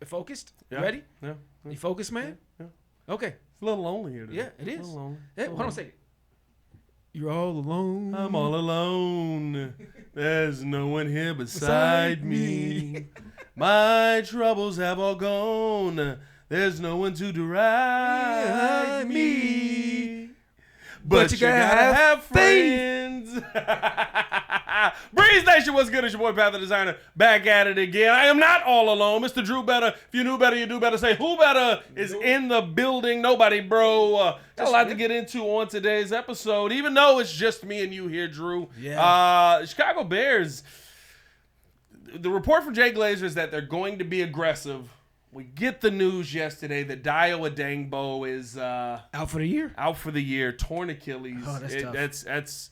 focused? Yeah. Ready? Yeah. You focused, man? Yeah. Okay. It's a little lonely here today. Yeah, it is. A little lonely. Hey, hold on a second. You're all alone. I'm all alone. There's no one here beside me. My troubles have all gone. There's no one to deride me. But you gotta have friends. Breeze Nation, what's good? It's your boy, Pat the Designer, back at it again. I am not all alone. Mr. Drew Better. If you knew better, you do better. Say, who better is in the building? Nobody, bro. Got a lot to get into on today's episode, even though it's just me and you here, Drew. Yeah. Chicago Bears, the report from Jay Glazer is that they're going to be aggressive. We get the news yesterday that Dio Adangbo is Out for the year? Out for the year, torn Achilles. Oh, that's tough.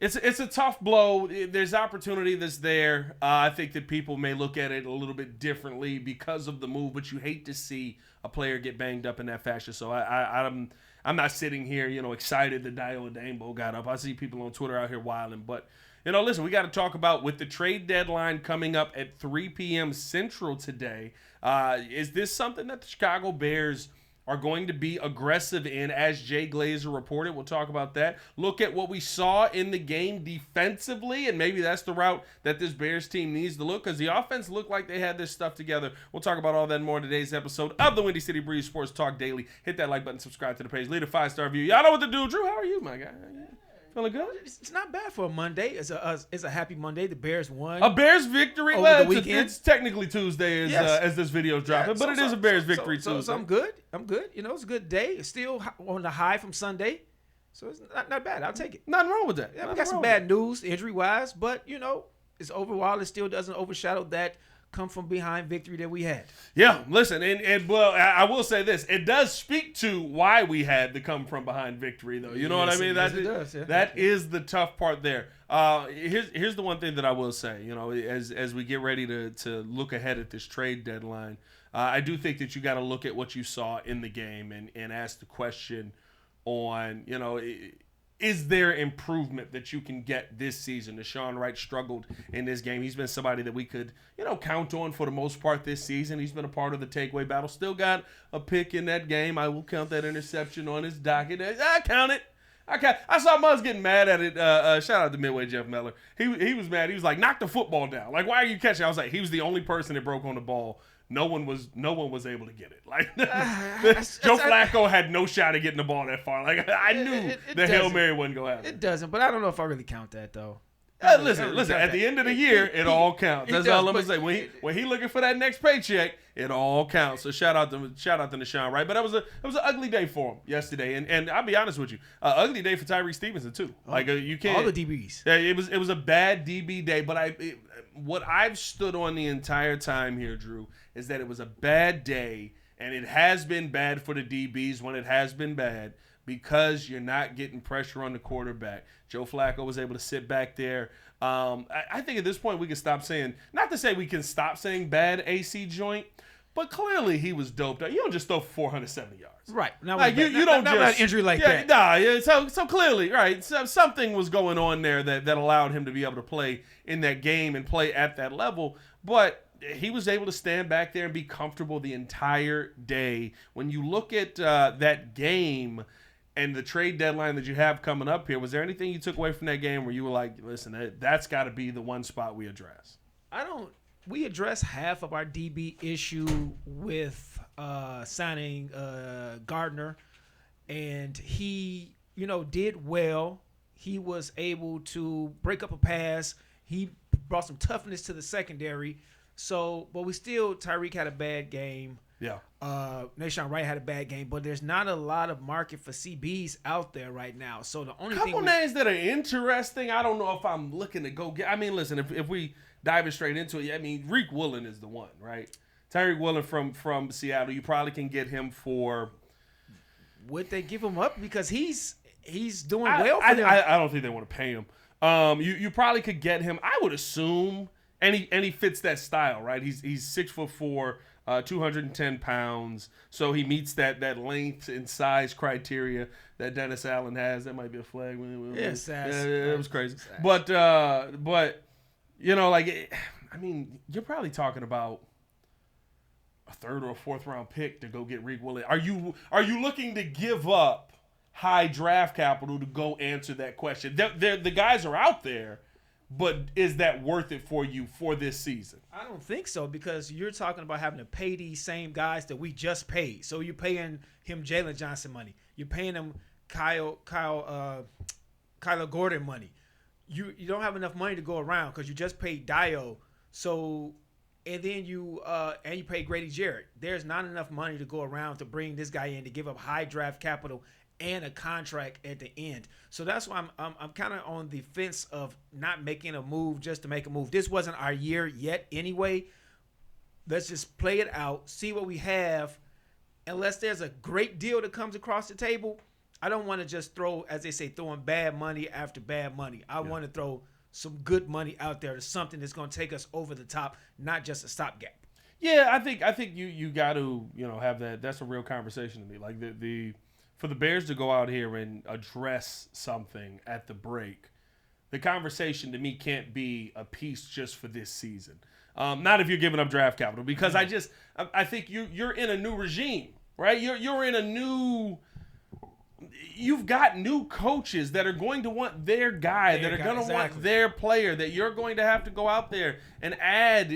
It's a tough blow. There's opportunity that's there. I think that people may look at it a little bit differently because of the move, but you hate to see a player get banged up in that fashion. So I'm not sitting here, excited that Dio Adangbo got up. I see people on Twitter out here wilding, but listen, we got to talk about with the trade deadline coming up at 3 p.m. Central today. Is this something that the Chicago Bears are going to be aggressive in, as Jay Glazer reported? We'll talk about that. Look at what we saw in the game defensively, and maybe that's the route that this Bears team needs to look, because the offense looked like they had this stuff together. We'll talk about all that and more in today's episode of the Windy City Breeze Sports Talk Daily. Hit that like button, subscribe to the page, leave a 5-star review. Y'all know what to do. Drew, how are you, my guy? Feeling good? It's not bad for a Monday. It's a happy Monday. The Bears won. A Bears victory? Over Well, the weekend. it's technically Tuesday as this video is dropping, but it is a Bears victory Tuesday. So I'm good. It's a good day. It's still on the high from Sunday. So it's not bad. I'll take it. Nothing wrong with that. Yeah, we got some bad news injury-wise, but, it's overall, it still doesn't overshadow that come from behind victory that we had. Yeah, listen, and well, I will say this. It does speak to why we had the come from behind victory, though. You know what I mean? Yes, it does. Yeah. That is the tough part there. Here's the one thing that I will say, as we get ready to look ahead at this trade deadline, I do think that you got to look at what you saw in the game and ask the question on, is there improvement that you can get this season? Deshaun Wright struggled in this game. He's been somebody that we could, count on for the most part this season. He's been a part of the takeaway battle. Still got a pick in that game. I will count that interception on his docket. I count it. I saw Myles getting mad at it. Shout out to Midway Jeff Meller. He was mad. He was like, knock the football down. Like, why are you catching? I was like, he was the only person that broke on the ball. No one was able to get it. Like Joe Flacco had no shot at getting the ball that far. Like I knew the Hail Mary wasn't gonna happen. It doesn't, but I don't know if I really count that though. Listen. At the end of the year, it all counts. That's all I'm gonna say. When he looking for that next paycheck, it all counts. So shout out to Deshaun, right? But it was an ugly day for him yesterday, and I'll be honest with you, ugly day for Tyreek Stevenson too. Like you can't all the DBs. Yeah, it was a bad DB day. But what I've stood on the entire time here, Drew, is that it was a bad day, and it has been bad for the DBs when it has been bad, because you're not getting pressure on the quarterback. Joe Flacco was able to sit back there. I think at this point we can stop saying, not to say we can stop saying bad AC joint, but clearly he was doped up. You don't just throw 470 yards. Right. Like you don't just an injury like that. Nah, so clearly, right, something was going on there that allowed him to be able to play in that game and play at that level. But he was able to stand back there and be comfortable the entire day. When you look at that game and the trade deadline that you have coming up here, was there anything you took away from that game where you were like, listen, that's got to be the one spot we address? We addressed half of our DB issue with signing Gardner, and he, did well. He was able to break up a pass. He brought some toughness to the secondary. So, but Tyreek had a bad game. Yeah. Deshaun Wright had a bad game, but there's not a lot of market for CBs out there right now. So the only couple names that are interesting, I don't know if I'm looking to go get. I mean, listen, if we dive straight into it, I mean, Reek Woolen is the one, right? Tyreek Woolen from Seattle. You probably can get him for. Would they give him up because he's doing well for them? I don't think they want to pay him. You probably could get him. I would assume, and he fits that style, right? He's 6'4". 210 pounds, so he meets that length and size criteria that Dennis Allen has. That might be a flag. It was crazy. But I mean, you're probably talking about a third or a fourth round pick to go get Reek Williams? Are you looking to give up high draft capital to go answer that question? The guys are out there, but is that worth it for you for this season? I don't think so, because you're talking about having to pay these same guys that we just paid. So you're paying him Jalen Johnson money. You're paying him Kyler Gordon money. You don't have enough money to go around because you just paid Dio. So, and then you pay Grady Jarrett. There's not enough money to go around to bring this guy in to give up high draft capital and a contract at the end. So that's why I'm kind of on the fence of not making a move just to make a move. This wasn't our year yet anyway. Let's just play it out, see what we have. Unless there's a great deal that comes across the table, I don't want to just throw, as they say, throwing bad money after bad money. I want to throw some good money out there to something that's going to take us over the top, not just a stopgap. Yeah, I think you got to have that. That's a real conversation to me. Like for the Bears to go out here and address something at the break, the conversation to me can't be a piece just for this season. Not if you're giving up draft capital, because I think you're in a new regime, right? You're in a new. You've got new coaches that are going to want their guy, that are going to want their player, that you're going to have to go out there and add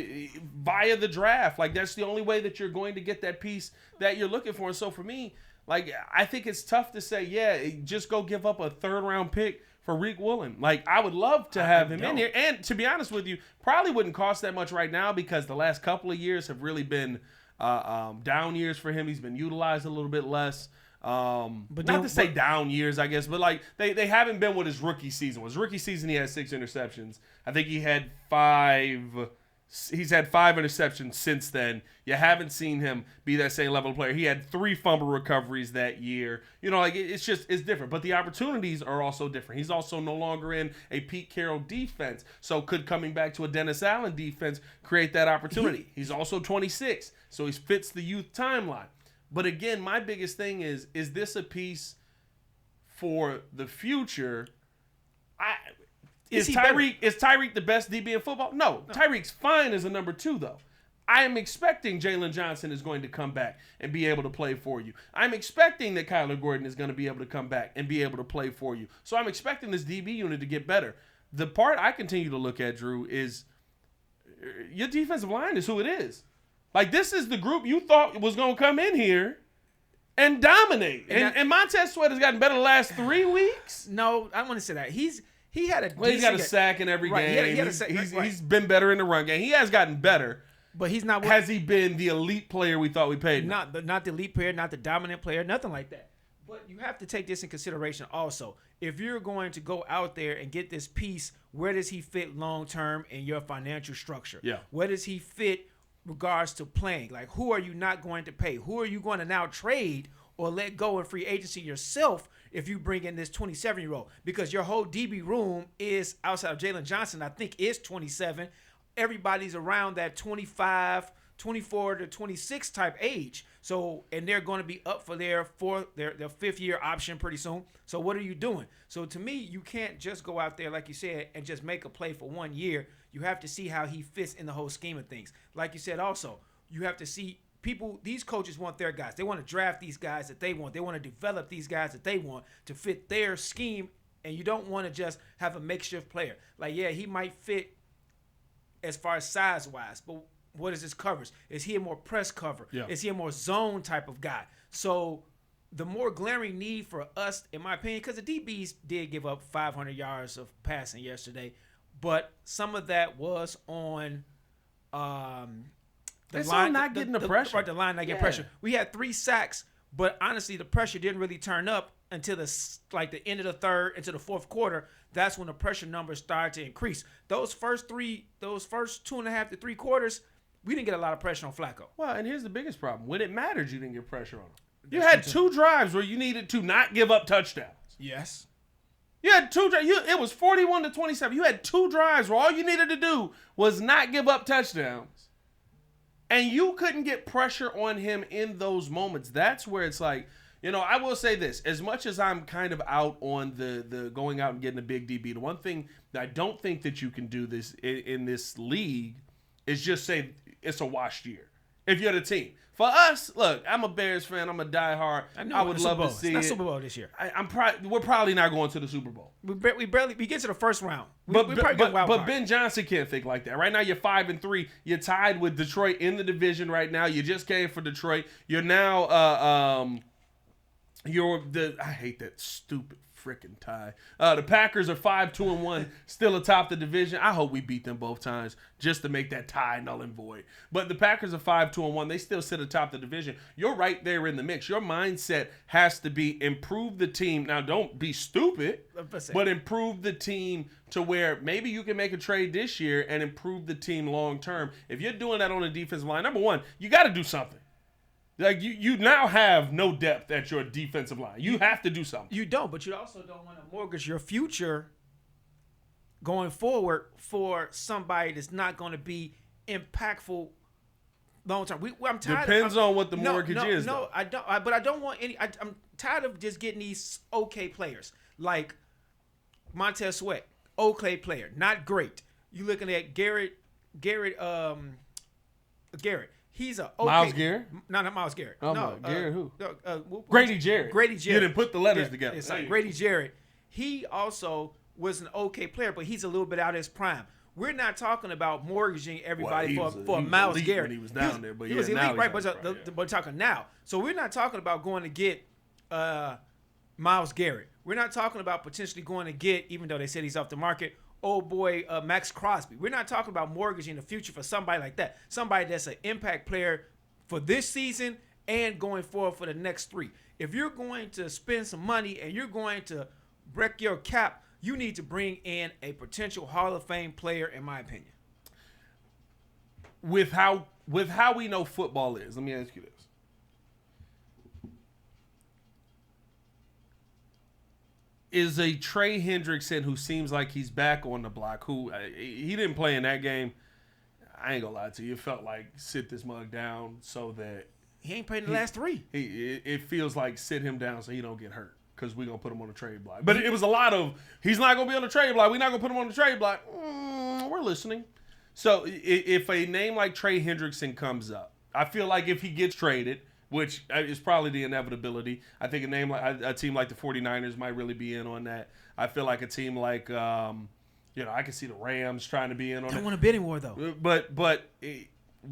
via the draft. Like, that's the only way that you're going to get that piece that you're looking for. And so for me, like, I think it's tough to say, yeah, just go give up a third-round pick for Reek Williams. Like, I would love to have him in here. And to be honest with you, probably wouldn't cost that much right now, because the last couple of years have really been down years for him. He's been utilized a little bit less. But not to say down years, I guess, but like they haven't been what his rookie season was. Rookie season, he had 6 interceptions. I think he had 5. He's had 5 interceptions since then. You haven't seen him be that same level of player. He had 3 fumble recoveries that year. Like it's different. But the opportunities are also different. He's also no longer in a Pete Carroll defense. So could coming back to a Dennis Allen defense create that opportunity? He's also 26, so he fits the youth timeline. But again, my biggest thing is this a piece for the future? Is Tyreek the best DB in football? No. Tyreek's fine as a number 2, though. I am expecting Jalen Johnson is going to come back and be able to play for you. I'm expecting that Kyler Gordon is going to be able to come back and be able to play for you. So I'm expecting this DB unit to get better. The part I continue to look at, Drew, is your defensive line is who it is. Like, this is the group you thought was going to come in here and dominate. And Montez Sweat has gotten better the last 3 weeks? No, I want to say that. He's got a sack in every game. He's been better in the run game. He has gotten better. But he's not. Has he been the elite player we thought we paid? Not the elite player, not the dominant player, nothing like that. But you have to take this in consideration also. If you're going to go out there and get this piece, where does he fit long term in your financial structure? Yeah. Where does he fit regards to playing? Like, who are you not going to pay? Who are you going to now trade or let go in free agency yourself if you bring in this 27-year-old? Because your whole DB room is, outside of Jalen Johnson, I think is 27. Everybody's around that 25, 24 to 26 type age. So, and they're going to be up for their 5th-year option pretty soon. So what are you doing? So to me, you can't just go out there, like you said, and just make a play for 1 year. You have to see how he fits in the whole scheme of things. Like you said also, you have to see these coaches want their guys. They want to draft these guys that they want. They want to develop these guys that they want to fit their scheme, and you don't want to just have a makeshift player. Like, yeah, he might fit as far as size-wise, but what is his coverage? Is he a more press cover? Yeah. Is he a more zone type of guy? So the more glaring need for us, in my opinion, because the DBs did give up 500 yards of passing yesterday, but some of that was on the line not getting the pressure. Right, the line not getting pressure. We had 3 sacks, but honestly, the pressure didn't really turn up until the end of the third, into the fourth quarter. That's when the pressure numbers started to increase. Those first 2.5 to 3 quarters, we didn't get a lot of pressure on Flacco. Well, and here's the biggest problem. When it mattered, you didn't get pressure on him. You had 2 drives where you needed to not give up touchdowns. Yes. You had 2 drives. It was 41-27. You had 2 drives where all you needed to do was not give up touchdowns. And you couldn't get pressure on him in those moments. That's where it's like, I will say this. As much as I'm kind of out on the going out and getting a big DB, the one thing that I don't think that you can do this in this league is just say it's a washed year. If you're the team. For us, look, I'm a Bears fan. I'm a diehard. I would love to see it's it. not Super Bowl this year. We're probably not going to the Super Bowl. We get to the first round. But But Ben Johnson can't think like that. Right now, you're 5-3. You're tied with Detroit in the division right now. You just came for Detroit. You're now I hate that stupid freaking tie. The Packers are 5-2-1, still atop the division. I hope we beat them both times just to make that tie null and void. But the Packers are 5-2-1. They still sit atop the division. You're right there in the mix. Your mindset has to be improve the team. Now, don't be stupid, but improve the team to where maybe you can make a trade this year and improve the team long term. If you're doing that on the defensive line, number one, you got to do something. Like you now have no depth at your defensive line. You have to do something. You don't, but you also don't want to mortgage your future going forward for somebody that's not going to be impactful long term. I'm tired. Depends on what the mortgage is. No, I don't. But I don't want any. I'm tired of just getting these okay players like Montez Sweat, okay player, not great. You looking at Garrett. He's a okay. Myles Garrett? No, not Myles Garrett. Oh, no, Garrett who? Grady Jarrett. Grady Jarrett. You didn't put the letters together. It's like Grady Jarrett. He also was an okay player, but he's a little bit out of his prime. We're not talking about mortgaging everybody for Myles Garrett. When he was down there, but he was elite, right? But we're talking now. So we're not talking about going to get Myles Garrett. We're not talking about potentially going to get, even though they said he's off the market, old boy Max Crosby. We're not talking about mortgaging the future for somebody like that. Somebody that's an impact player for this season and going forward for the next 3. If you're going to spend some money and you're going to break your cap, you need to bring in a potential Hall of Fame player, in my opinion. With how we know football is, let me ask you this. Is a Trey Hendrickson who seems like he's back on the block, who he didn't play in that game. I ain't gonna lie to you. It felt like sit this mug down so that he ain't played in the last 3. It feels like sit him down so he don't get hurt because we're gonna put him on the trade block. But it was a lot of he's not gonna be on the trade block. We're not gonna put him on the trade block. We're listening. So if a name like Trey Hendrickson comes up, I feel like if he gets traded, which is probably the inevitability. I think a team like the 49ers might really be in on that. I feel like a team like, I can see the Rams trying to be in on it. Don't want a bidding war, though. But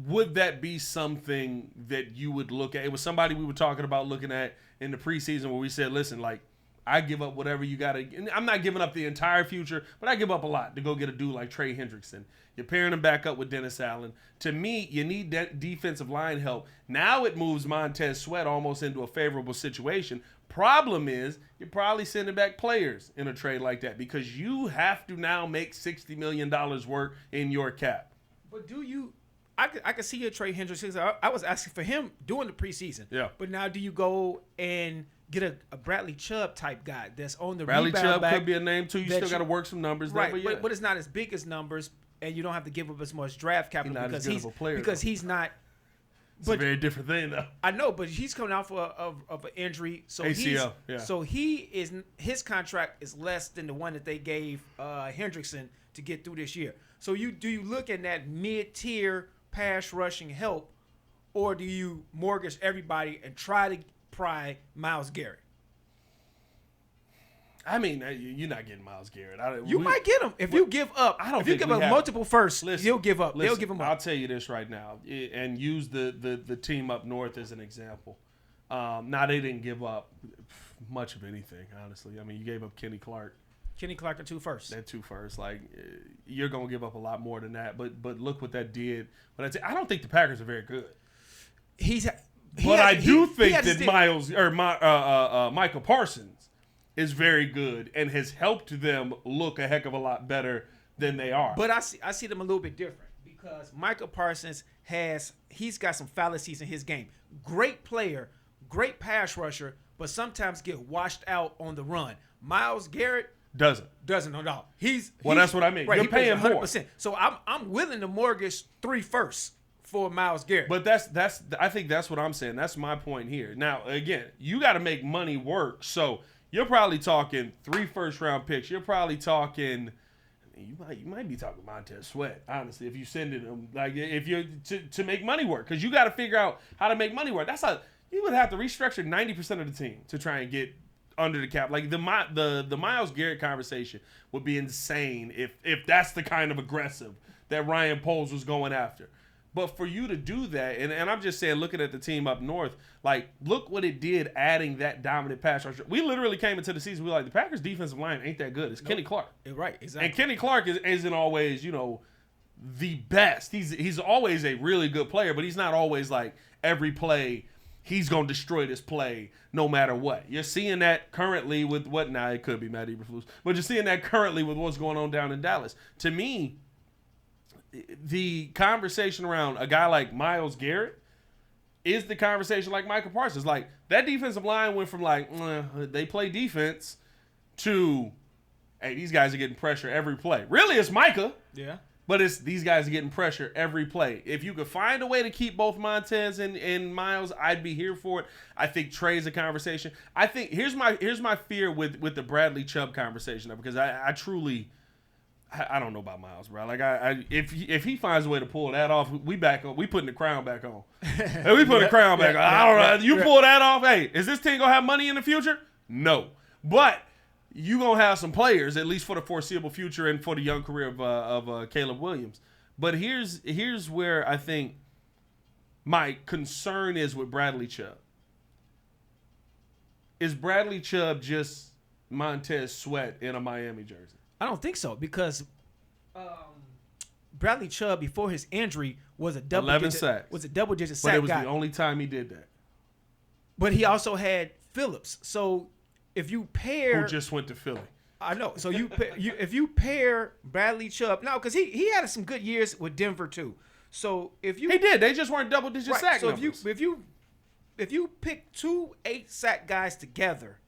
would that be something that you would look at? It was somebody we were talking about looking at in the preseason where we said, listen, like, I give up whatever you got to. I'm not giving up the entire future, but I give up a lot to go get a dude like Trey Hendrickson. You're pairing him back up with Dennis Allen. To me, you need that defensive line help. Now it moves Montez Sweat almost into a favorable situation. Problem is, you're probably sending back players in a trade like that because you have to now make $60 million work in your cap. But do you? I could see your Trey Hendrickson. I was asking for him during the preseason. Yeah. But now do you go and get a Bradley Chubb type guy that's on the Bradley rebound Chubb back could be a name too. You still got to work some numbers, right? There, But it's not as big as numbers, and you don't have to give up as much draft capital because he's not. It's a very different thing, though. I know, but he's coming out of an injury, so ACL. So his contract is less than the one that they gave Hendrickson to get through this year. So do you look at that mid-tier pass rushing help, or do you mortgage everybody and try to pry Myles Garrett? I mean, you're not getting Myles Garrett. You might get him if you give up. I don't. If you give up multiple firsts, you'll give up. They'll give him up. I'll tell you this right now, and use the team up north as an example. Now they didn't give up much of anything, honestly. I mean, you gave up Kenny Clark. Kenny Clark and 2 firsts. That 2 firsts. Like, you're gonna give up a lot more than that. But look what that did. But I don't think the Packers are very good. I do think that Michael Parsons is very good and has helped them look a heck of a lot better than they are. But I see them a little bit different because Michael Parsons he's got some fallacies in his game. Great player, great pass rusher, but sometimes get washed out on the run. Myles Garrett doesn't at all. That's what I mean. Right, you're paying 100%. More. So I'm willing to mortgage 3 firsts for Myles Garrett. But I think that's what I'm saying. That's my point here. Now, again, you got to make money work. So you're probably talking 3 first-round picks. You're probably talking you might be talking Montez Sweat, honestly, if you send it him, like if you're to make money work, because you got to figure out how to make money work. You would have to restructure 90% of the team to try and get under the cap. Like the Myles Garrett conversation would be insane if that's the kind of aggressive that Ryan Poles was going after. But for you to do that, and I'm just saying, looking at the team up north, like, look what it did adding that dominant pass rusher. We literally came into the season, we were like, the Packers' defensive line ain't that good. It's Kenny Clark. Right, exactly. And Kenny Clark isn't always, the best. He's always a really good player, but he's not always like every play he's going to destroy this play no matter what. You're seeing that currently with what now, it could be Matt Eberflus, but you're seeing that currently with what's going on down in Dallas. To me, the conversation around a guy like Myles Garrett is the conversation like Michael Parsons. Like, that defensive line went from like, they play defense to, hey, these guys are getting pressure every play. Really, it's Micah. Yeah. But it's these guys are getting pressure every play. If you could find a way to keep both Montez and Myles, I'd be here for it. I think Trey's a conversation. I think here's my fear with the Bradley Chubb conversation, because I truly I don't know about Myles, bro. Like if he finds a way to pull that off, we putting the crown back on. Hey, we put the crown back on. I don't know. You pull that off. Hey, is this team gonna have money in the future? No, but you gonna have some players, at least for the foreseeable future and for the young career of Caleb Williams. But here's where I think my concern is with Bradley Chubb. Is Bradley Chubb just Montez Sweat in a Miami jersey? I don't think so, because Bradley Chubb before his injury was a double 11 sacks. Was a double-digit sack But it was guy. the only time he did that. But he also had Phillips. So if you pair, Who just went to Philly? I know. So if you pair Bradley Chubb now, because he had some good years with Denver too. So if you He did. They just weren't double-digit sack so numbers. if you pick 2 8-sack guys together,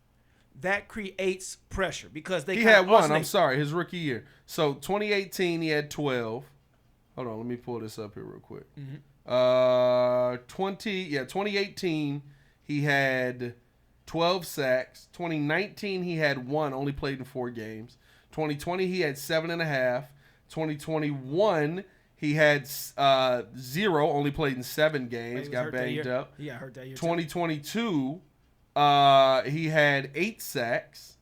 that creates pressure because they He had one. I'm sorry, his rookie year. So 2018, he had 12. Hold on, let me pull this up here real quick. 2018, he had 12 sacks. 2019, he had 1, only played in 4 games. 2020, he had 7.5. 2021, he had 0, only played in 7 games, got banged up. Yeah, I heard that year. 2022, he had 8 sacks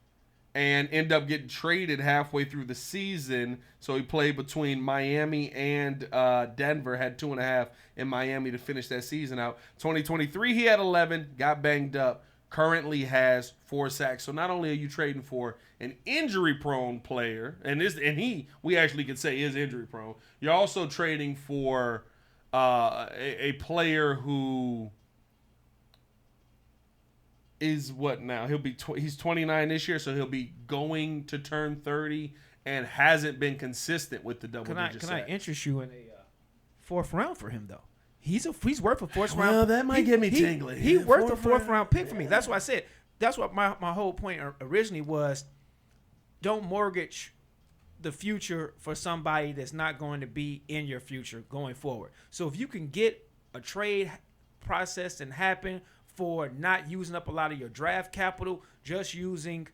and ended up getting traded halfway through the season. So he played between Miami and Denver, had 2.5 in Miami to finish that season out. 2023, he had 11, got banged up, currently has 4 sacks. So not only are you trading for an injury-prone player, and we actually could say is injury-prone, you're also trading for a player who is what now? He's 29 this year, so he'll be going to turn 30 and hasn't been consistent with the double-digit sacks. Can I interest you in a 4th round for him though? He's worth a 4th round. Well, that might get me tingling. He worth a 4th round pick for me. That's what I said. That's what my whole point originally was. Don't mortgage the future for somebody that's not going to be in your future going forward. So if you can get a trade process and happen for not using up a lot of your draft capital, just using,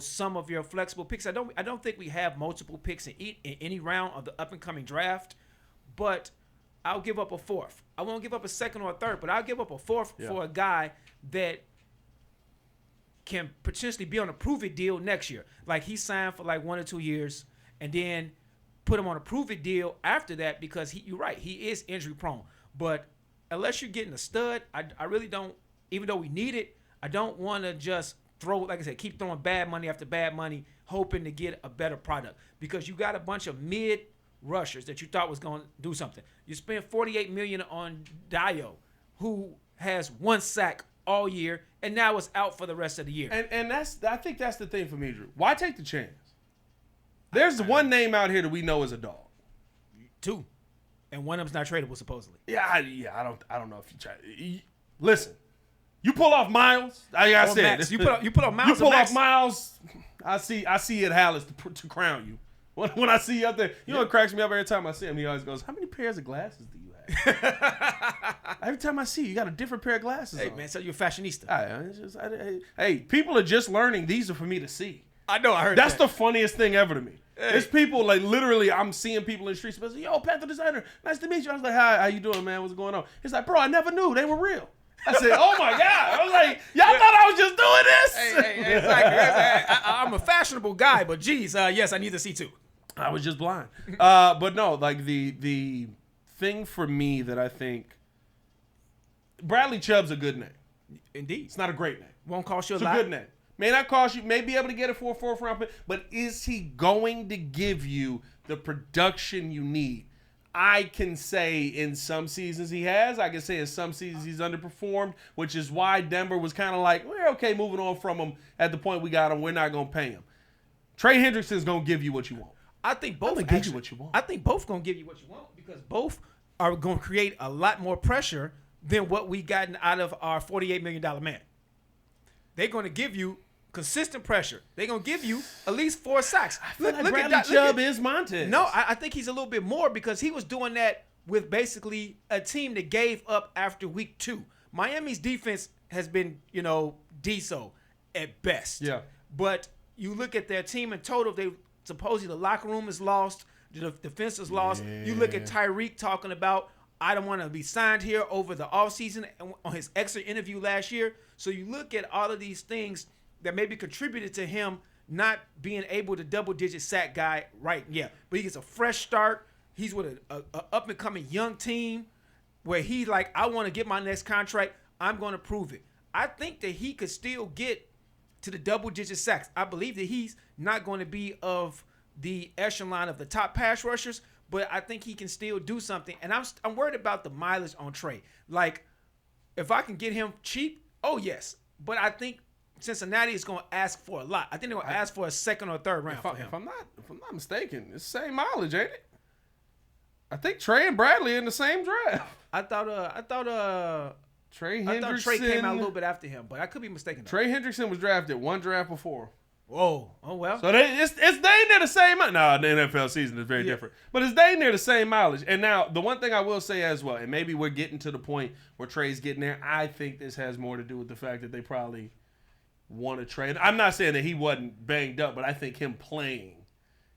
some of your flexible picks. I don't think we have multiple picks in any round of the up and coming draft, but I'll give up a 4th. I won't give up a 2nd or a 3rd, but I'll give up a 4th for a guy that can potentially be on a prove-it deal next year. Like he signed for like 1 or 2 years and then put him on a prove-it deal after that, because you're right, he is injury prone. But unless you're getting a stud, I really don't, even though we need it, I don't want to just throw, like I said, keep throwing bad money after bad money, hoping to get a better product, because you got a bunch of mid rushers that you thought was going to do something. You spent $48 million on Dio, who has 1 sack all year and now is out for the rest of the year. And I think that's the thing for me, Drew. Why take the chance? There's one name out here that we know is a dog. 2. And one of them's not tradable, supposedly. Yeah, I don't know if you try. Listen, you pull off Myles. Like I said, Max. You pull off Myles. You pull off Myles. I see it, Hallis, to crown you. When I see you up there, know what cracks me up every time I see him? He always goes, "How many pairs of glasses do you have?" Every time I see you, you got a different pair of glasses. Hey on. man, so you're a fashionista. Hey, people are just learning. These are for me to see. I know. I heard that's the funniest thing ever to me. There's people like literally. I'm seeing people in the streets. Yo, Panther designer, nice to meet you. I was like, hi, how you doing, man? What's going on? He's like, bro, I never knew they were real. I said, oh my God. I was like, y'all thought I was just doing this? Hey, exactly. I'm a fashionable guy, but geez, yes, I need to see too. I was just blind. But no, like the thing for me that I think Bradley Chubb's a good name. Indeed. It's not a great name. Won't cost you a It's lot. a good name. May not cost you, may be able to get it for a 4th round pick, but is he going to give you the production you need? I can say in some seasons he has. I can say in some seasons he's underperformed, which is why Denver was kind of like, we're okay moving on from him at the point we got him. We're not going to pay him. Trey Hendrickson's going to give you what you want. I think both I'm gonna give you what you want. I think both going to give you what you want because both are going to create a lot more pressure than what we gotten out of our $48 million man. They're going to give you consistent pressure. They're going to give you at least 4 sacks. Look at Bradley Chubb is Montez. No, I think he's a little bit more because he was doing that with basically a team that gave up after week 2. Miami's defense has been, decent at best. Yeah. But you look at their team in total, they supposedly the locker room is lost, the defense is lost. Yeah. You look at Tyreek talking about, I don't want to be signed here over the offseason on his exit interview last year. So you look at all of these things that maybe contributed to him not being able to double-digit sack guy right. Yeah, but he gets a fresh start. He's with a up-and-coming young team where he like, I want to get my next contract. I'm going to prove it. I think that he could still get to the double-digit sacks. I believe that he's not going to be of the echelon of the top pass rushers, but I think he can still do something. And I'm worried about the mileage on Trey. Like, if I can get him cheap, oh, yes. But I think Cincinnati is going to ask for a lot. I think they're going to ask for a 2nd or 3rd round for him. If I'm not mistaken, it's the same mileage, ain't it? I think Trey and Bradley in the same draft. I thought Trey Hendrickson. Trey came out a little bit after him, but I could be mistaken. Trey Hendrickson was drafted 1 draft before. Whoa. Oh, well. So it's dang near the same. No, the NFL season is very different. But it's dang near the same mileage. And now, the one thing I will say as well, and maybe we're getting to the point where Trey's getting there, I think this has more to do with the fact that they probably want to trade. I'm not saying that he wasn't banged up, but I think him playing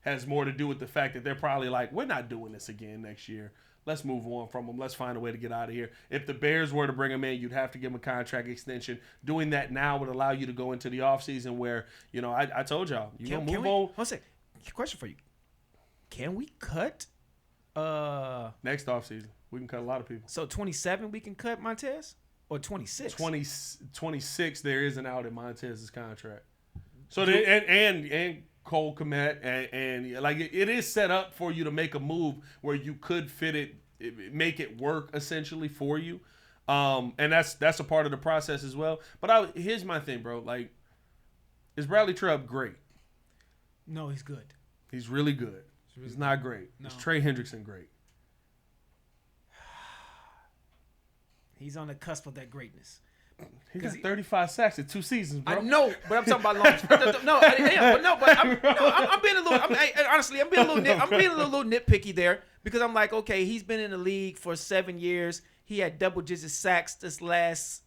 has more to do with the fact that they're probably like, we're not doing this again next year. Let's move on from him. Let's find a way to get out of here. If the Bears were to bring him in, you'd have to give him a contract extension. Doing that now would allow you to go into the offseason where, I told y'all, you're going to move on. One second. Question for you. Can we cut? Next offseason. We can cut a lot of people. So 27 we can cut Montez? Or 26? 26 there is an out in Montez's contract. So and Cole Kmet and like it is set up for you to make a move where you could fit it, make it work essentially for you, and that's a part of the process as well. But here's my thing, bro. Like, is Bradley Chubb great? No, he's good. He's really good. He's not great. No. Is Trey Hendrickson great? He's on the cusp of that greatness. He got 35 sacks in 2 seasons, bro. I know, but I'm talking about long. I'm being a little. Honestly, I'm being a little nitpicky there because I'm like, okay, he's been in the league for 7 years. He had double-digit sacks this last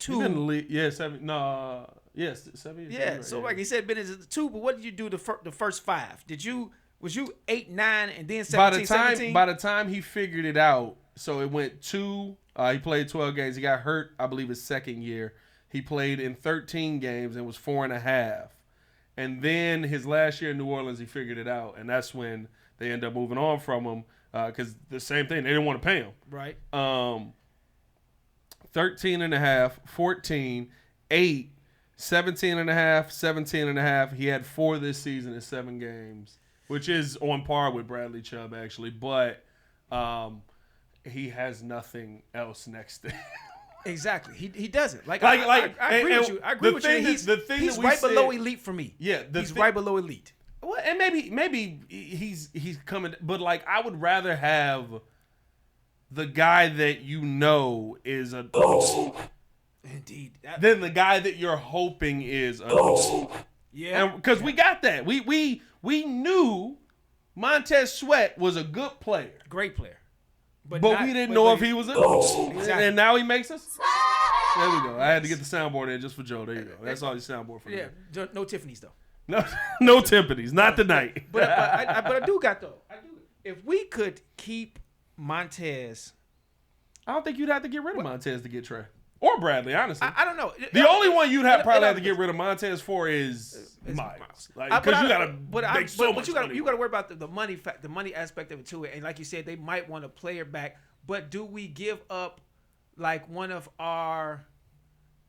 2. He's been in the league, 7. No, yes, 7 years. Yeah, so like he said, been in 2. But what did you do the first 5? Was you 8, 9, and then 17, 17? By the time he figured it out, so it went 2. He played 12 games. He got hurt, I believe, his 2nd year. He played in 13 games and was 4.5. And then his last year in New Orleans, he figured it out, and that's when they ended up moving on from him because the same thing. They didn't want to pay him. Right. 13.5, 14, 8, 17.5, 17.5. He had 4 this season in 7 games, which is on par with Bradley Chubb, actually. But he has nothing else next to him. Exactly. He doesn't. I agree with you. I agree with you. He's right below elite for me. Yeah. He's right below elite. Well, and maybe he's coming, but like I would rather have the guy that is a indeed than the guy that you're hoping is a yeah. Because we got that. We knew Montez Sweat was a good player. Great player. But we didn't know if he was a exactly. And now he makes us. There we go. I had to get the soundboard in just for Joe. There you go. That's all the soundboard for me. Yeah, no Tiffany's though. No Timpanis, not tonight. But I do got though. If we could keep Montez, I don't think you'd have to get rid of Montez to get Trey or Bradley. Honestly, I don't know. The only one you'd probably have to get rid of Montez for is Myles, because you gotta make so much money. You gotta worry about the money the money aspect of it too. And like you said, they might want a player back, but do we give up like one of our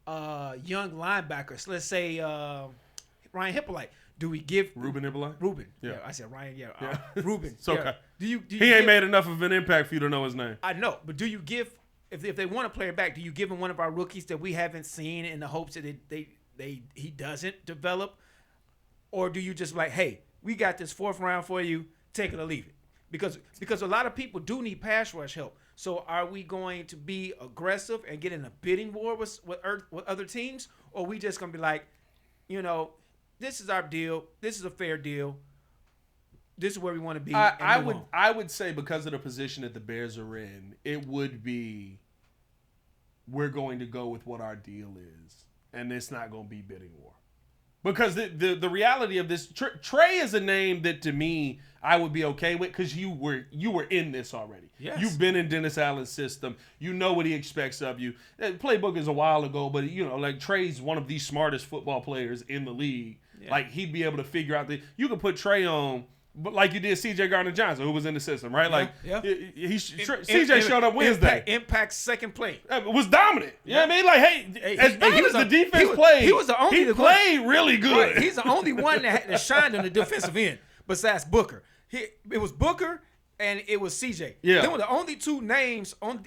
young linebackers? Let's say Ryan Hippolyte. Do we give Ruben Hippolyte? Ruben. Yeah, I said Ryan. Yeah, Ruben. It's okay. Do you he ain't made enough of an impact for you to know his name. I know, but do you give if they want a player back? Do you give him one of our rookies that we haven't seen in the hopes that he doesn't develop, or do you just like, hey, we got this 4th round for you, take it or leave it? Because a lot of people do need pass rush help. So are we going to be aggressive and get in a bidding war with other teams, or are we just gonna be like, this is our deal. This is a fair deal. This is where we want to be. I would say because of the position that the Bears are in, it would be we're going to go with what our deal is, and it's not going to be bidding war. Because the reality of this, Trey is a name that to me I would be okay with because you were in this already. Yes. You've been in Dennis Allen's system. You know what he expects of you. Playbook is a while ago, but like Trey's one of the smartest football players in the league. Yeah. Like he'd be able to figure out you could put Trey on. But like you did C.J. Gardner-Johnson, who was in the system, right? C.J. showed up Wednesday. Impact second play. Was dominant. You know what I mean? Like, hey as bad as the defense played, he played really good. Right. He's the only one that shined on the defensive end besides Booker. It was Booker and it was C.J. Yeah. They were the only two names on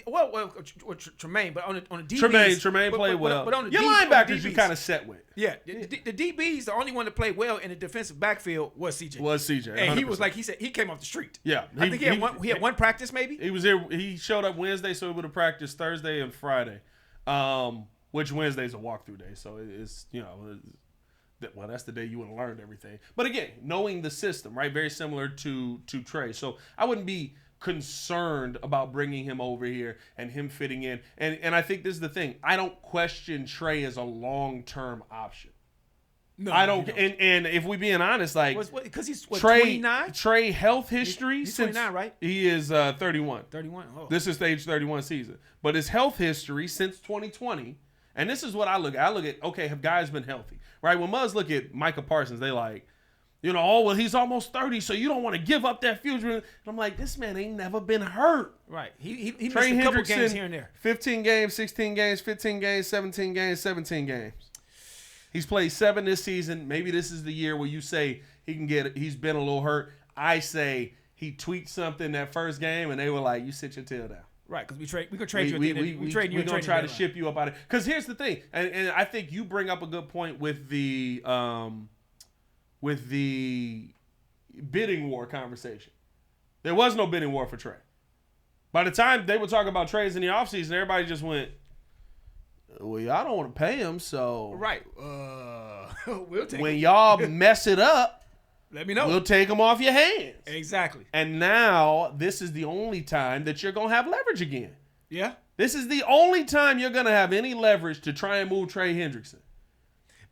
Tremaine, but on the DBs. Tremaine played well. But on the your linebackers you kind of set with. Yeah. The DBs, the only one that played well in the defensive backfield was C.J. 100%. And he was like, he said, he came off the street. Yeah. I think he had one practice maybe. He was there. He showed up Wednesday, so he would have practiced Thursday and Friday, which Wednesday's a walkthrough day. So it's, well, that's the day you would have learned everything. But again, knowing the system, right? Very similar to Trey. So I wouldn't be concerned about bringing him over here and him fitting in. And I think this is the thing. I don't question Trey as a long-term option. No, I don't. And if we being honest, like because he's 29. Trey health history. He's 29, right? He is 31. 31. Oh. This is stage 31 season. But his health history since 2020. And this is what I look at. I look at, okay, have guys been healthy? Right? When Muzz look at Micah Parsons, they like, he's almost 30, so you don't want to give up that future. And I'm like, this man ain't never been hurt. Right. He missed Trey a couple Hendrickson, games here and there. 15 games, 16 games, 15 games, 17 games, 17 games. He's played 7 this season. Maybe this is the year where you say he's been a little hurt. I say he tweaked something that first game, and they were like, you sit your tail down. Right, because we could trade you. We're going to try to ship you up out of it. Because here's the thing, and I think you bring up a good point with the bidding war conversation. There was no bidding war for Trey. By the time they were talking about trades in the offseason, everybody just went, well, y'all don't want to pay him, so right. We'll take when y'all mess it up, let me know. We'll take them off your hands. Exactly. And now this is the only time that you're going to have leverage again. Yeah. This is the only time you're going to have any leverage to try and move Trey Hendrickson.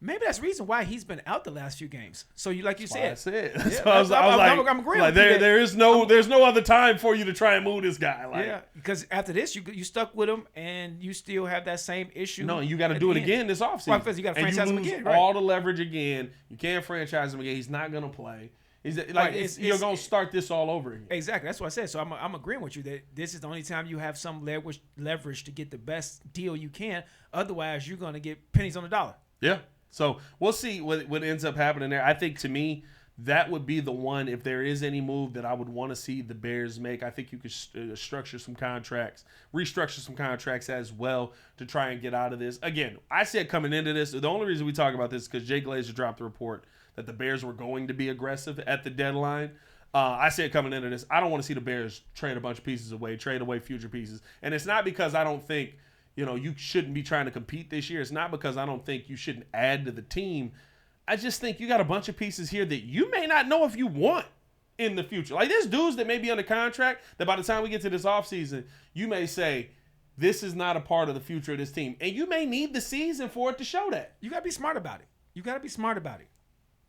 Maybe that's the reason why he's been out the last few games. So like you said. That's it. I'm agreeing with you. There's no other time for you to try and move this guy. Yeah, because after this, you stuck with him, and you still have that same issue. No, you got to do it again this offseason. Well, because you got to franchise him again. Right. All the leverage again. You can't franchise him again. He's not going to play. You're going to start this all over again. Exactly. That's what I said. So I'm agreeing with you that this is the only time you have some leverage to get the best deal you can. Otherwise, you're going to get pennies on the dollar. Yeah. So we'll see what ends up happening there. I think to me, that would be the one, if there is any move that I would want to see the Bears make. I think you could restructure some contracts as well to try and get out of this. Again, I said coming into this, the only reason we talk about this is because Jay Glazer dropped the report that the Bears were going to be aggressive at the deadline. I said coming into this, I don't want to see the Bears trade a bunch of pieces away, trade away future pieces. And it's not because I don't think you shouldn't be trying to compete this year. It's not because I don't think you shouldn't add to the team. I just think you got a bunch of pieces here that you may not know if you want in the future. Like there's dudes that may be under contract that by the time we get to this offseason, you may say, this is not a part of the future of this team. And you may need the season for it to show that. You got to be smart about it.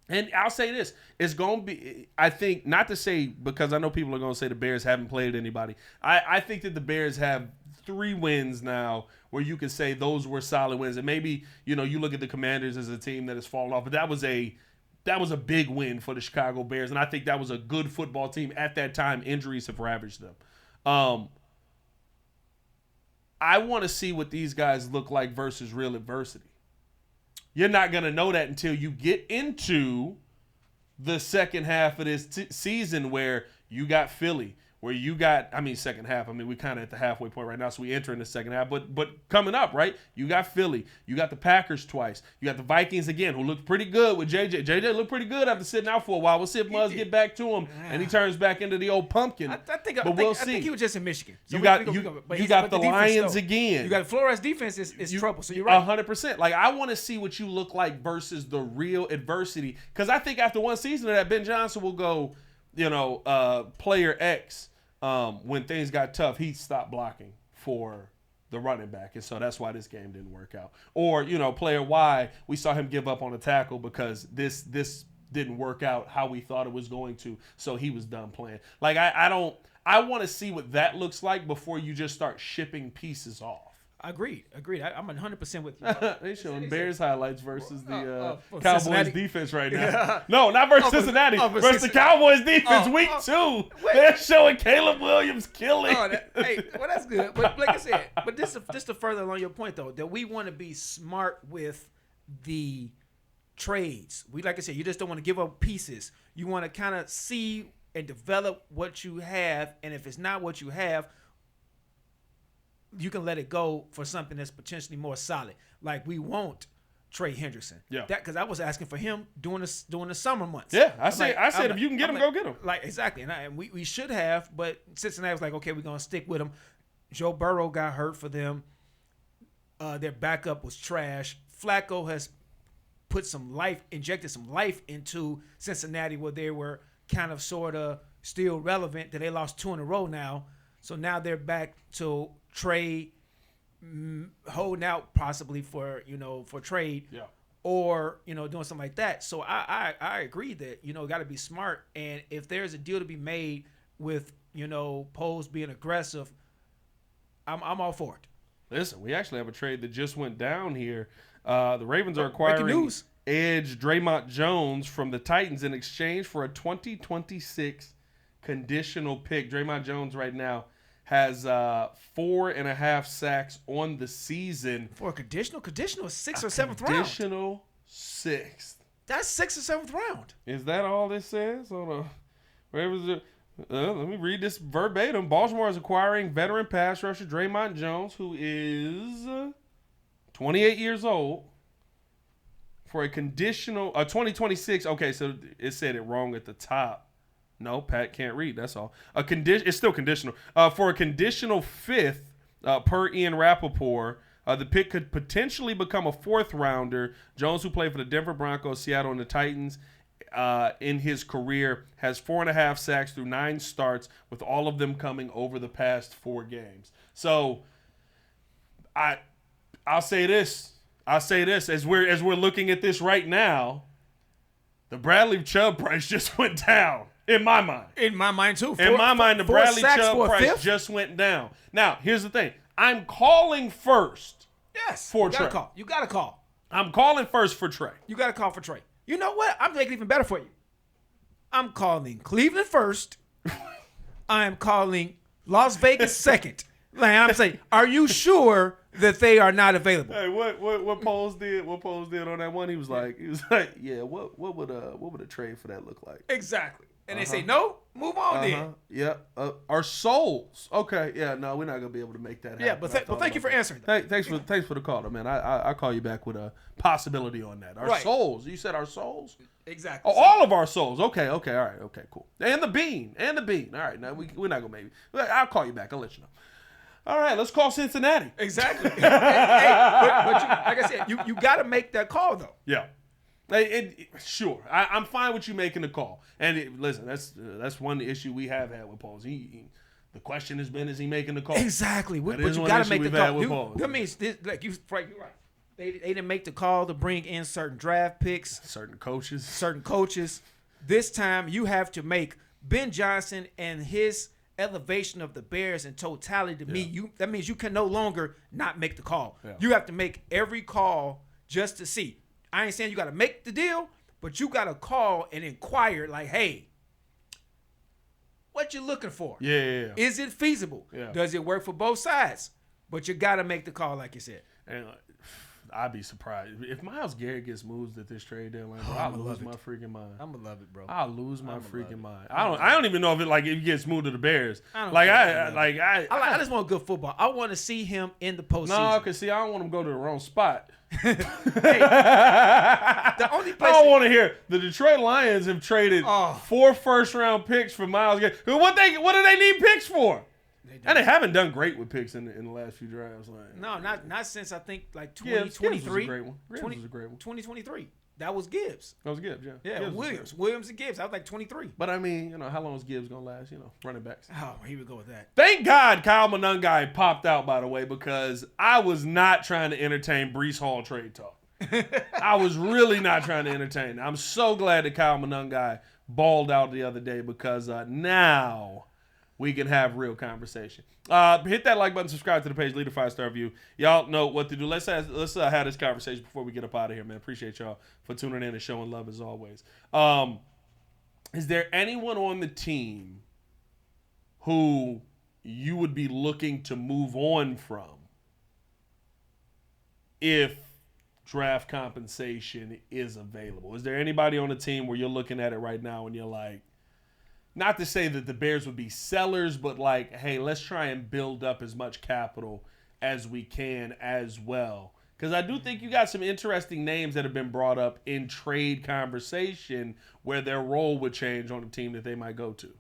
And I'll say this. It's going to be, I think, not to say, because I know people are going to say the Bears haven't played anybody. I think that the Bears have 3 wins now where you can say those were solid wins. And maybe, you look at the Commanders as a team that has fallen off. But that was a big win for the Chicago Bears. And I think that was a good football team at that time. Injuries have ravaged them. I want to see what these guys look like versus real adversity. You're not going to know that until you get into the second half of this season where you got Philly, where you got, second half. We're kind of at the halfway point right now, so we enter in the second half. But coming up, right, you got Philly. You got the Packers twice. You got the Vikings again, who looked pretty good with JJ. JJ looked pretty good after sitting out for a while. We'll see if Myles get back to him and he turns back into the old pumpkin. I think he was just in Michigan. So you got the Lions again. You got Flores' defense is trouble, so you're right. 100%. Like, I want to see what you look like versus the real adversity. Because I think after one season of that, Ben Johnson will go, player X. When things got tough, he stopped blocking for the running back. And so that's why this game didn't work out. Or, player Y, we saw him give up on a tackle because this didn't work out how we thought it was going to. So he was done playing. Like, I want to see what that looks like before you just start shipping pieces off. Agreed. I'm 100% with you. They showing Bears highlights versus the Cowboys Cincinnati. Defense right now. Yeah. No, not versus Cincinnati. Versus Cincinnati. the Cowboys defense week 2. They're showing Caleb Williams killing. That's good. But like I said, just to further along your point though, that we want to be smart with the trades. Like I said, you just don't want to give up pieces. You want to kind of see and develop what you have, and if it's not what you have, you can let it go for something that's potentially more solid. Like we want Trey Hendrickson. Yeah. Because I was asking for him during the summer months. Yeah, I said if you can get him, go get him. Like exactly, and we should have, but Cincinnati was like, okay, we're gonna stick with him. Joe Burrow got hurt for them. Their backup was trash. Flacco has injected some life into Cincinnati, where they were kind of sort of still relevant. That they lost 2 in a row now, so now they're back to Trey holding out possibly for trade, or doing something like that. So I agree that got to be smart, and if there's a deal to be made with Poles being aggressive, I'm all for it. Listen, we actually have a trade that just went down here. The Ravens are acquiring edge Draymond Jones from the Titans in exchange for a 2026 conditional pick. Draymond Jones right now has 4.5 sacks on the season. For a conditional is 6th or 7th round. Conditional 6th. That's 6th or 7th round. Is that all this says? Hold on. Let me read this verbatim. Baltimore is acquiring veteran pass rusher Draymond Jones, who is 28 years old, for a conditional 2026. Okay, so it said it wrong at the top. No, Pat can't read. That's all. It's still conditional. For a conditional 5th, per Ian Rappaport, the pick could potentially become a 4th rounder. Jones, who played for the Denver Broncos, Seattle, and the Titans in his career, has 4.5 sacks through 9 starts, with all of them coming over the past 4 games. So, I'll say this. As we're looking at this right now, the Bradley Chubb price just went down. In my mind. In my mind, too. In my mind, the Bradley Chubb price just went down. Now, here's the thing. I'm calling first for Trey. You got to call. I'm calling first for Trey. You got to call for Trey. You know what? I'm making it even better for you. I'm calling Cleveland first. I'm calling Las Vegas second. Like I'm saying, are you sure that they are not available? Hey, what Poles did? What Poles did on that one? He was like, yeah. What would a trade for that look like? Exactly. And they say no, move on then. Yeah. Our souls. Okay. Yeah. No, we're not gonna be able to make that happen. Yeah, but thank you for answering. Thanks for the call, though, man. I'll call you back with a possibility on that. Our souls. You said our souls. Exactly. Oh, all of our souls. Okay. All right. Okay. Cool. And the bean. All right. Now we're not gonna maybe. I'll call you back. I'll let you know. All right, let's call Cincinnati. Exactly. but like I said, you got to make that call though. Yeah. Sure, I'm fine with you making the call. And listen, that's one issue we have had with Poles. The question has been, is he making the call? Exactly. But you got to make the call. That means, like you're right. They didn't make the call to bring in certain draft picks, certain coaches. This time you have to make Ben Johnson and his elevation of the Bears in totality. To me, that means you can no longer not make the call. Yeah. You have to make every call just to see. I ain't saying you got to make the deal, but you got to call and inquire like, hey, what you looking for? Yeah. Is it feasible? Yeah. Does it work for both sides? But you got to make the call like you said. And I'd be surprised if Myles Garrett gets moved at this trade deadline. Bro, I'll lose my freaking mind. I'm gonna love it, bro. I'll lose my freaking mind. I don't even know if it if he gets moved to the Bears. I just want good football. I want to see him in the postseason. No, cause see, I don't want him to go to the wrong spot. The only place I don't want to hear the Detroit Lions have traded 4 first-round picks for Myles Garrett. What do they need picks for? And they haven't done great with picks in the last few drafts. No, not since I think like 2023. Gibbs was a great one. 2023. That was Gibbs. That was Gibbs, yeah. Yeah, Gibbs Williams and Gibbs. I was like 23. But I mean, how long is Gibbs gonna last? Running backs. Oh, here we go with that. Thank God Kyle Monangai popped out, by the way, because I was not trying to entertain Breece Hall trade talk. I was really not trying to entertain. I'm so glad that Kyle Monangai balled out the other day because now we can have real conversation. Hit that like button, subscribe to the page, leave a 5-star review. Y'all know what to do. Let's have this conversation before we get up out of here, man. Appreciate y'all for tuning in and showing love as always. Is there anyone on the team who you would be looking to move on from if draft compensation is available? Is there anybody on the team where you're looking at it right now and you're like, not to say that the Bears would be sellers, but like, hey, let's try and build up as much capital as we can as well. Because I do think you got some interesting names that have been brought up in trade conversation where their role would change on the team that they might go to.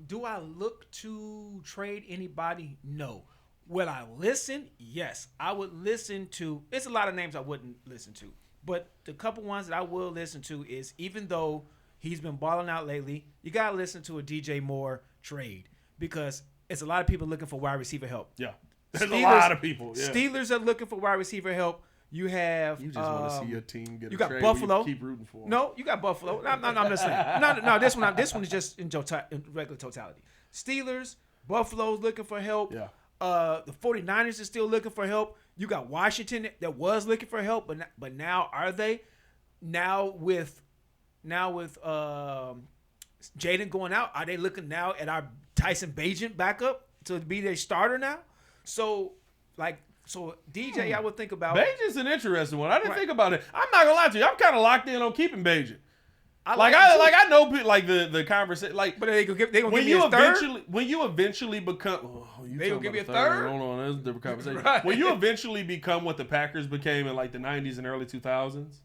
Do I look to trade anybody? No. Will I listen? Yes. I would listen to, it's a lot of names I wouldn't listen to. But the couple ones that I will listen to is, even though he's been balling out lately, you got to listen to a DJ Moore trade because it's a lot of people looking for wide receiver help. Yeah. There's a lot of people. Yeah. Steelers are looking for wide receiver help. You have. You just want to see your team get you a got trade. Buffalo. You keep rooting for them. No, you got Buffalo. No, I'm just saying. No. This one is just in regular totality. Steelers, Buffalo's looking for help. Yeah. The 49ers are still looking for help. You got Washington that was looking for help, but now are they? Now with Jaden going out, are they looking now at our Tyson Bagent backup to be their starter now? So DJ, I would think about. Bagent's an interesting one. I didn't think about it. I'm not gonna lie to you. I'm kind of locked in on keeping Bagent. I know people like the conversation. Like, but they gonna give me a third. When you eventually become, they gonna give me a third. Hold on, that's a different conversation. Right. When you eventually become what the Packers became in like the 90s and early 2000s,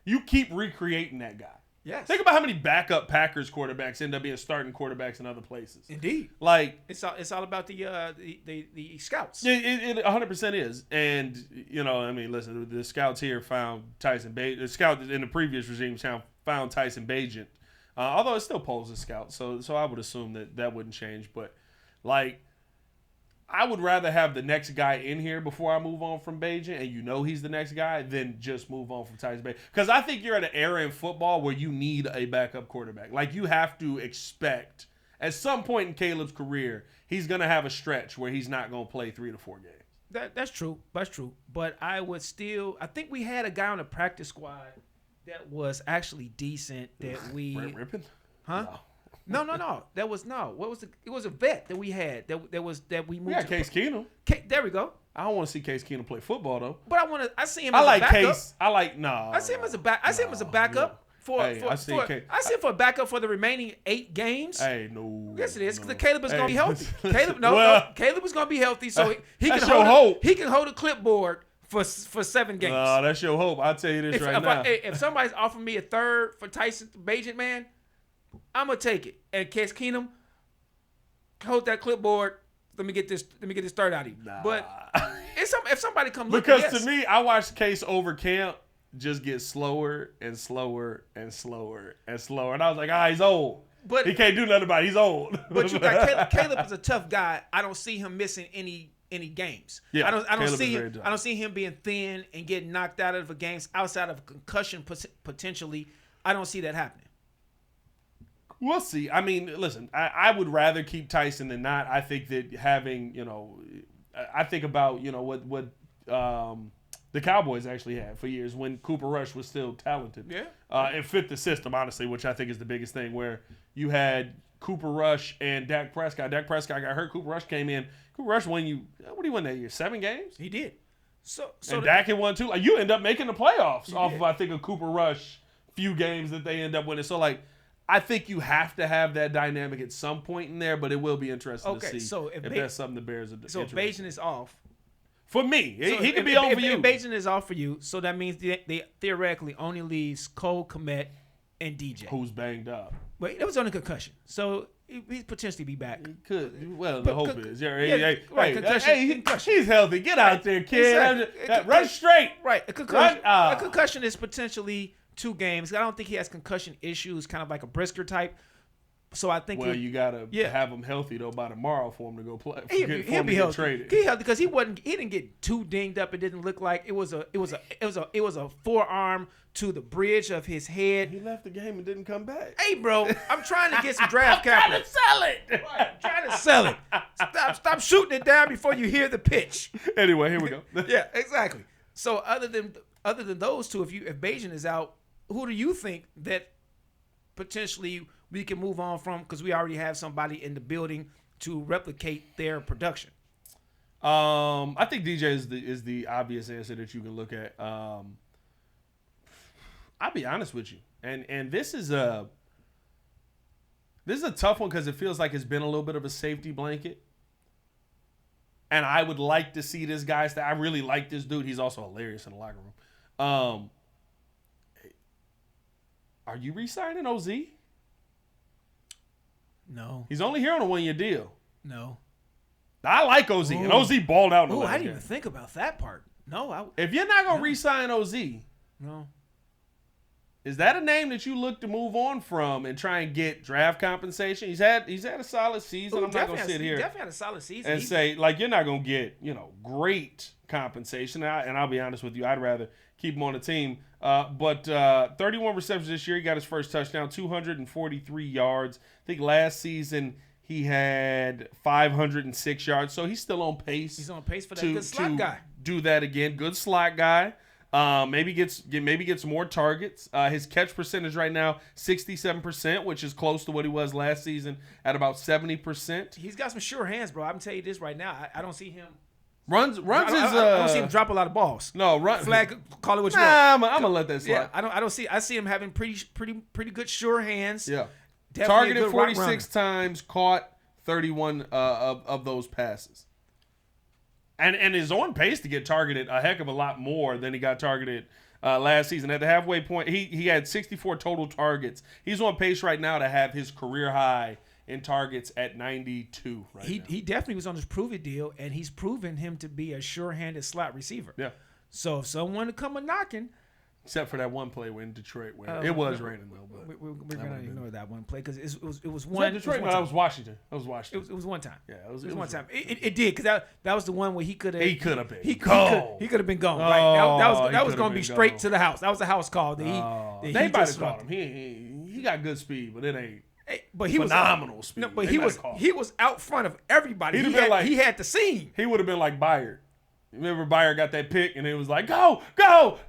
you keep recreating that guy. Yes. Think about how many backup Packers quarterbacks end up being starting quarterbacks in other places. Indeed. Like, it's all about the scouts. It 100% is. And, listen, the scouts here found Tyson Bagent. The scout in the previous regime found Tyson Bagent. Although it still polls as scout. So I would assume that wouldn't change. But, like, I would rather have the next guy in here before I move on from Bagent, and he's the next guy, than just move on from Tyson Bagent. Because I think you're at an era in football where you need a backup quarterback. Like, you have to expect, at some point in Caleb's career, he's going to have a stretch where he's not going to play 3 to 4 games. That's true. That's true. But I think we had a guy on the practice squad that was actually decent that we... Brett Rippon? Huh? No. That was no. What was it was a vet that we had that we moved. We got Case Keenum. There we go. I don't want to see Case Keenum play football though. But I see him as a backup. Case. I see him as a backup I see him for a backup for the remaining 8 games. Hey, no. Yes, it is because Caleb is going to be healthy. Caleb is going to be healthy, so he can hold a clipboard for 7 games. That's your hope. I'll tell you this now. If somebody's offering me a third for Tyson Bagent, man, I'm gonna take it. And Case Keenum, hold that clipboard. Let me get this third out of you. Nah. But if somebody come look, because to me, I watched Case over camp just get slower and slower and slower and slower, and I was like, he's old. But he can't do nothing about it. He's old. But you got Caleb is a tough guy. I don't see him missing any any games. Yeah, I don't Caleb see is very him. tough. I don't see him being thin and getting knocked out of a game outside of a concussion potentially. I don't see that happening. We'll see. I mean, listen, I would rather keep Tyson than not. I think that having, I think about, what the Cowboys actually had for years when Cooper Rush was still talented. Yeah. It fit the system, honestly, which I think is the biggest thing, where you had Cooper Rush and Dak Prescott. Dak Prescott got hurt. Cooper Rush came in. Cooper Rush what did he win that year? 7 games? He did. So and Dak had won 2. Like, you end up making the playoffs off did. of, I think, a Cooper Rush few games that they end up winning. So, like, I think you have to have that dynamic at some point in there, but it will be interesting to see if that's something the Bears are doing. So if Bajan is off. For me, So he could be on for you. If Bajan is off for you, so that means they theoretically only leaves Cole, Kmet, and DJ. Who's banged up. But it was on a concussion, so he'd potentially be back. He could. Well, the hope is. Concussion. He's healthy. Get out there, kid. Exactly. Run straight. Right. A concussion is potentially 2 games. I don't think he has concussion issues, kind of like a Brisker type. So I think you gotta have him healthy though by tomorrow for him to go play. He'll be healthy. Traded. He'll because he didn't get too dinged up. It didn't look like it was a forearm to the bridge of his head. He left the game and didn't come back. Hey, bro, I'm trying to get some draft capital. I'm trying to sell it. Right, I'm trying to sell it. Stop shooting it down before you hear the pitch. Anyway, here we go. Yeah, exactly. So other than those two, if Bajan is out, who do you think that potentially we can move on from, because we already have somebody in the building to replicate their production? I think DJ is the obvious answer that you can look at. I'll be honest with you, and this is a tough one because it feels like it's been a little bit of a safety blanket. And I would like to see this guy. I really like this dude. He's also hilarious in the locker room. Are you re-signing OZ? No. He's only here on a 1-year deal. No. I like OZ, and OZ balled out in the last I didn't game. even think about that part. No. If you're not going to re-sign OZ, no. Is that a name that you look to move on from and try and get draft compensation? He's had a solid season. I'm not going to sit here definitely had a solid season. and say, like, you're not going to get, great compensation. And I'll be honest with you, I'd rather keep him on the team. But 31 receptions this year. He got his first touchdown, 243 yards. I think last season he had 506 yards. So he's still on pace. He's on pace for that good slot guy. Do that again. Good slot guy. Maybe gets more targets. His catch percentage right now, 67%, which is close to what he was last season at about 70%. He's got some sure hands, bro. I'm gonna tell you this right now. I don't see him. I don't see him drop a lot of balls. No, run flag. Call it what you want. want. I'm gonna let that slide. Yeah, I don't see. I see him having pretty good sure hands. Yeah, definitely targeted 46 times, caught 31 of those passes, and is on pace to get targeted a heck of a lot more than he got targeted last season. At the halfway point, he had 64 total targets. He's on pace right now to have his career high in targets at 92 now. He definitely was on his prove it deal, and he's proven him to be a sure-handed slot receiver. Yeah. So if someone to come a knocking, except for that one play in Detroit where it was raining though, but we're gonna ignore that one play because it was was one. that Detroit? No, that was Washington. It was one time. Yeah, it was one time. It did because that was the one where he could have been. He could have been gone. Right. That was going to be straight to the house. That was a house call. They might have caught him. He got good speed, but it ain't. But he phenomenal speed. No, but he was out front of everybody. He had the scene. He would have been like Byard. Remember Byard got that pick and it was like, go.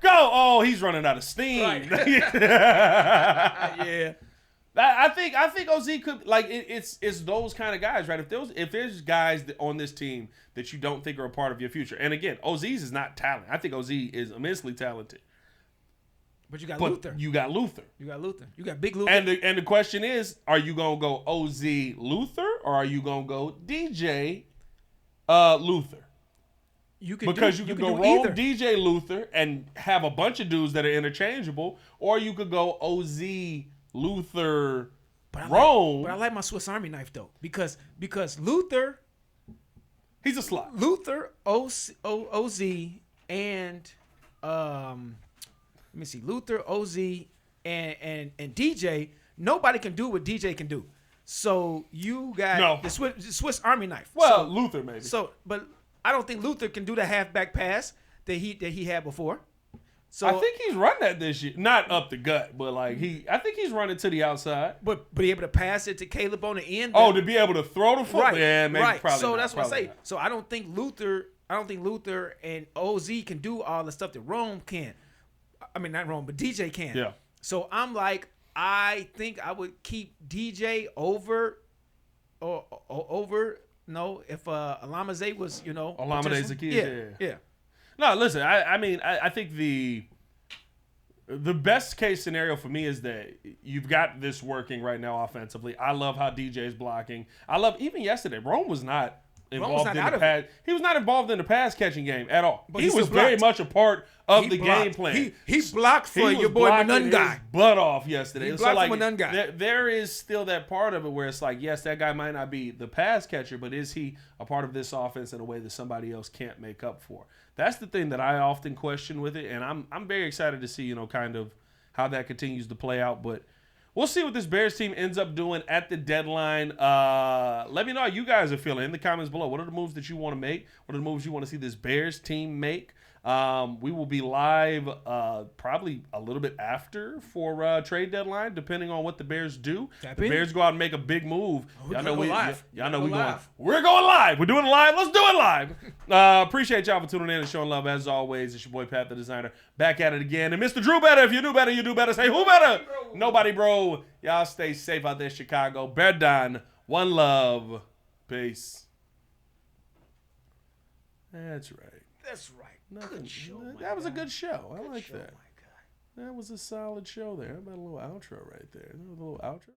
Oh, he's running out of steam. Right. Yeah. I think OZ could, like, it's those kind of guys, right? If there's guys on this team that you don't think are a part of your future, and again, OZ's is not talent. I think OZ is immensely talented. But you got Luther. You got Luther. You got Big Luther. And the question is, are you gonna go OZ Luther or are you gonna go DJ Luther? You can go roll either. DJ Luther and have a bunch of dudes that are interchangeable, or you could go OZ Luther Rome. But I like my Swiss Army knife though, because Luther, he's a slot. Luther, OZ, and let me see, Luther, OZ, and DJ. Nobody can do what DJ can do. So you got the Swiss Army knife. Well, Luther maybe. So, but I don't think Luther can do the halfback pass that he had before. So I think he's run that this year. Not up the gut, but like I think he's running to the outside. But be able to pass it to Caleb on the end. Oh, to be able to throw the football. Right. Yeah, maybe right. probably. So not, that's what I probably say. not. So I don't think Luther and OZ can do all the stuff that Rome can. I mean, not Rome, but DJ can. Yeah. So I'm like, I think I would keep DJ over if Alamazay was, Alamazay's the kid. Yeah. No, listen. I mean, I think the best case scenario for me is that you've got this working right now offensively. I love how DJ's blocking. I love even yesterday. Rome was not involved in the pass. He was not involved in the pass catching game at all. But he was very much a part of the game plan. He blocked for your boy Manungai. His butt off yesterday. He blocked for Manungai. There is still that part of it where it's like, yes, that guy might not be the pass catcher, but is he a part of this offense in a way that somebody else can't make up for? That's the thing that I often question with it, and I'm very excited to see, kind of how that continues to play out. But we'll see what this Bears team ends up doing at the deadline. Let me know how you guys are feeling in the comments below. What are the moves that you want to make? What are the moves you want to see this Bears team make? We will be live probably a little bit after for trade deadline, depending on what the Bears do. The Bears go out and make a big move. Y'all know we're going live. We're doing it live. Let's do it live. Appreciate y'all for tuning in and showing love as always. It's your boy Pat the Designer back at it again. And Mr. Drew Better, if you knew better, you do better. Say who better? Nobody, bro. Y'all stay safe out there, Chicago. Bear down. One love. Peace. That's right. That's right. Nothing. Good show, That was a good show. I like show, that. my guy. That was a solid show there. How about a little outro right there? A little outro.